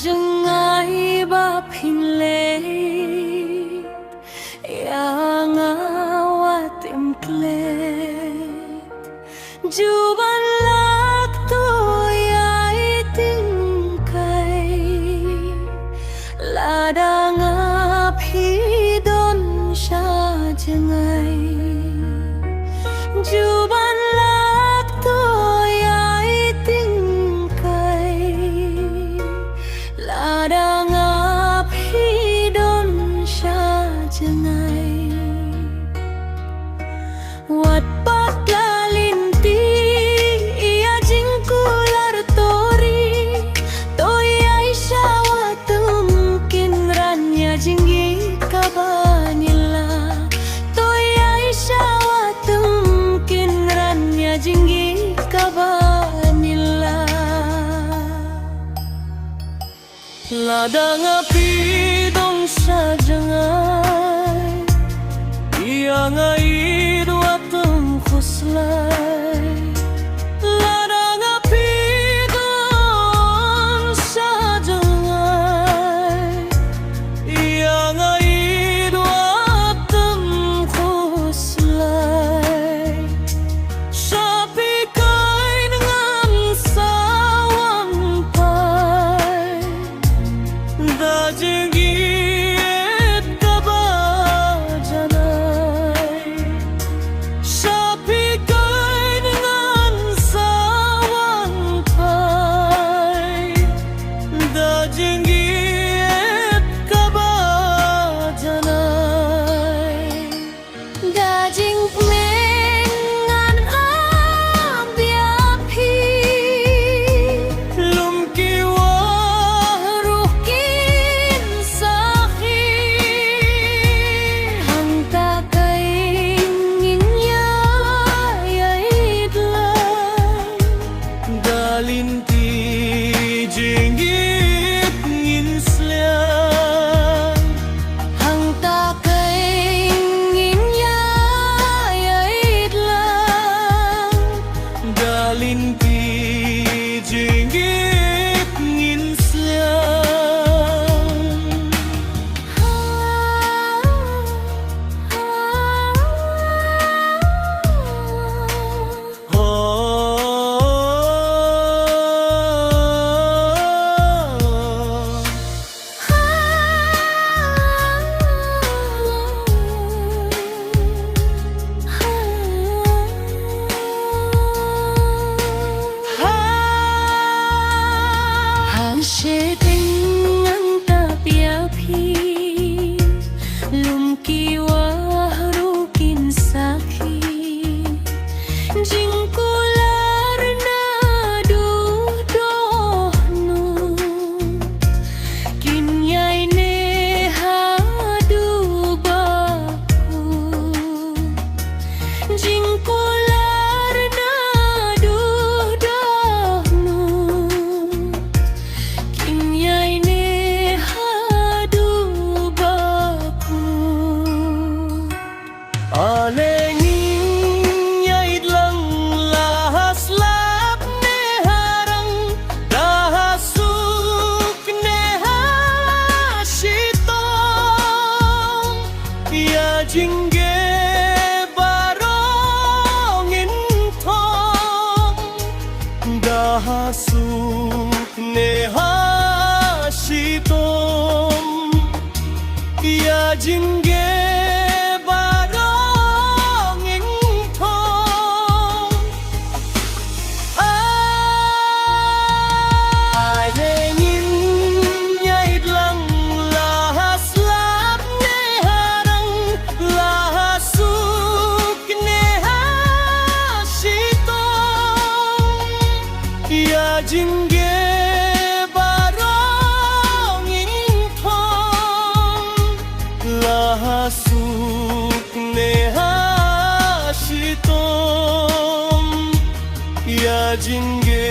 dừng ai ba phin lệ ya ngawa tim klet ju ban lak tu ai ting kai la da nga phi don sha jangai ju ban lak tu ai ting kai la da nga phi don sha jangai wat pat lalinti ia jingkular tori toi ai shawatum kinranya jinggi kabanila toi ai shawatum kinranya jinggi kabanila ladang api dong sajangai ia ngai dua tem khuslai ladang api dong sajangai ia ngai dua tem khuslai sapi kai dengan sawang pai da jengit kabajanai sapi kai dengan sawang pai da jengit kabajanai daging mengan ambiapi lum kiwa rukin sahi hang ta kaingin ya yaidlan dalinti jinggit ngin slian hang ta kaingin ya yaidlan dalinti jinggit ngin slian Hang dengan tapi lum kiwa rukin sakit jingkular nadu dohnu kinyai ne hadu baku jingkular nadu dohnu kinyai ne hadu baku alengin yait lang lahas lap ne harang lahasuk ne hasitong ya jingge barongin thong dahasuk ne hasitom ya jingge barongin thong alengin yait lang lahas lap ne harang lahasuk ne hasitong ya jingge barongin thong lahasuk ne hasitom ya jingge